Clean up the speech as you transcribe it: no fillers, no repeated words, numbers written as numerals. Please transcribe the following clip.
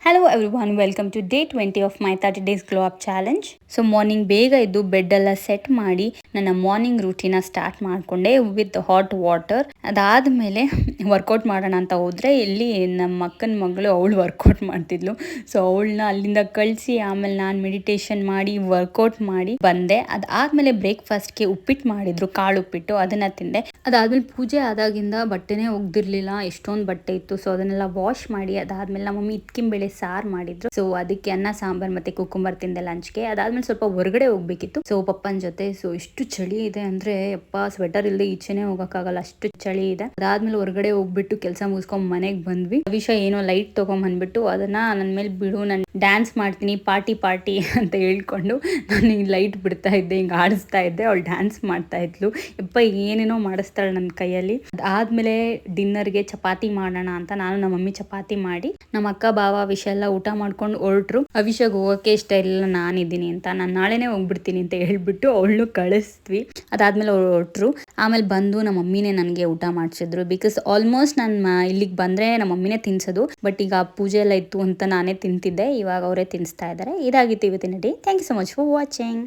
Hello everyone, welcome to day 20 of my 30 days glow up challenge. So morning ಬೇಗ ಎದ್ದು bed ಎಲ್ಲ set ಮಾಡಿ ನನ್ನ ಮಾರ್ನಿಂಗ್ ರೂಟೀನ ಸ್ಟಾರ್ಟ್ ಮಾಡಿಕೊಂಡೆ ವಿತ್ ಹಾಟ್ ವಾಟರ್. ಅದಾದಮೇಲೆ ವರ್ಕೌಟ್ ಮಾಡೋಣ ಅಂತ ಹೋದರೆ ಇಲ್ಲಿ ನಮ್ಮ ಅಕ್ಕನ ಮಗಳು ಅವಳು ವರ್ಕೌಟ್ ಮಾಡ್ತಿದ್ಲು. ಸೊ ಅವಳನ್ನ ಅಲ್ಲಿಂದ ಕಳಿಸಿ ಆಮೇಲೆ ನಾನು ಮೆಡಿಟೇಷನ್ ಮಾಡಿ ವರ್ಕೌಟ್ ಮಾಡಿ ಬಂದೆ. ಅದಾದಮೇಲೆ ಬ್ರೇಕ್ಫಾಸ್ಟ್ಗೆ ಉಪ್ಪಿಟ್ಟು ಮಾಡಿದ್ರು, ಕಾಳು ಉಪ್ಪಿಟ್ಟು, ಅದನ್ನು ತಿಂದೆ. ಅದಾದಮೇಲೆ ಪೂಜೆ ಆದಾಗಿಂದ ಬಟ್ಟೆನೇ ಒಗ್ದಿರ್ಲಿಲ್ಲ, ಎಷ್ಟೊಂದು ಬಟ್ಟೆ ಇತ್ತು. ಸೊ ಅದನ್ನೆಲ್ಲ ವಾಶ್ ಮಾಡಿ ಅದಾದಮೇಲೆ ನಮ್ಮ ಮಮ್ಮಿ ಇಟ್ಕಿಂಬೇಳೆ ಸಾರು ಮಾಡಿದ್ರು. ಸೊ ಅದಕ್ಕೆ ಅನ್ನ ಸಾಂಬಾರ್ ಮತ್ತೆ ಕುಕ್ಕುಂಬರ್ ತಿಂದೆ ಲಂಚ್ಗೆ. ಅದಾದ್ಮೇಲೆ ಸ್ವಲ್ಪ ಹೊರಗಡೆ ಹೋಗ್ಬೇಕಿತ್ತು. ಸೊ ಪಪ್ಪನ ಜೊತೆ. ಸೊ ಎಷ್ಟು ಚಳಿ ಇದೆ ಅಂದ್ರೆ ಯಪ್ಪ, ಸ್ವೆಟರ್ ಇಲ್ಲದೆ ಈಚೆನೆ ಹೋಗಕ್ಕಾಗಲ್ಲ, ಅಷ್ಟು ಚಳಿ ಇದೆ. ಅದಾದ್ಮೇಲೆ ಹೊರಗಡೆ ಹೋಗ್ಬಿಟ್ಟು ಕೆಲಸ ಮುಗಿಸ್ಕೊಂಡ್ ಮನೆಗ್ ಬಂದ್ವಿ. ವಿಷಯ ಏನೋ ಲೈಟ್ ತಗೊಂಡ್ ಬಂದ್ಬಿಟ್ಟು ಅದನ್ನ ನನ್ ಮೇಲೆ ಬಿಡು, ನಾನು ಡ್ಯಾನ್ಸ್ ಮಾಡ್ತೀನಿ ಪಾರ್ಟಿ ಅಂತ ಹೇಳ್ಕೊಂಡು ನಾನು ಹಿಂಗ್ ಲೈಟ್ ಬಿಡ್ತಾ ಇದ್ದೆ, ಹಿಂಗ್ ಆಡಿಸ್ತಾ ಇದ್ದೆ. ಅವಳು ಡ್ಯಾನ್ಸ್ ಮಾಡ್ತಾ ಇದ್ಲು. ಯಪ್ಪ ಏನೇನೋ ಮಾಡಿಸ್ತಾಳೆ ನನ್ನ ಕೈಯಲ್ಲಿ. ಅದಾದ್ಮೇಲೆ ಡಿನ್ನರ್ಗೆ ಚಪಾತಿ ಮಾಡೋಣ ಅಂತ ನಾನು ನಮ್ಮ ಮಮ್ಮಿ ಚಪಾತಿ ಮಾಡಿ, ನಮ್ಮ ಅಕ್ಕ ಬಾವ ವಿಷಯ ಎಲ್ಲ ಊಟ ಮಾಡ್ಕೊಂಡು ಹೊರಟ್ರು. ಅವಿಷಾಗ್ ಹೋಗಕ್ಕೆ ಇಷ್ಟ ಇಲ್ಲ ನಾನಿದ್ದೀನಿ ಅಂತ, ನಾನು ನಾಳೆನೇ ಹೋಗ್ಬಿಡ್ತೀನಿ ಅಂತ ಹೇಳ್ಬಿಟ್ಟು ಅವಳು ಕಳಿಸ್ದ್ವಿ. ಅದಾದ್ಮೇಲೆ ಅವ್ರು ಹೊರಟ್ರು. ಆಮೇಲೆ ಬಂದು ನಮ್ಮ ಮಮ್ಮಿನೇ ನನಗೆ ಊಟ ಮಾಡಿಸಿದ್ರು. ಬಿಕಾಸ್ ಆಲ್ಮೋಸ್ಟ್ ನಾನು ಇಲ್ಲಿಗೆ ಬಂದ್ರೆ ನಮ್ಮ ಮಮ್ಮಿನೇ ತಿನ್ಸೋದು. ಬಟ್ ಈಗ ಪೂಜೆ ಎಲ್ಲ ಇತ್ತು ಅಂತ ನಾನೇ ತಿಂತಿದ್ದೆ. ಇವಾಗ ಅವರೇ ತಿನ್ನಿಸ್ತಾ ಇದ್ದಾರೆ. ಇದಾಗಿತ್ತು ಇವತ್ತಿನ day. Thank you so much for watching.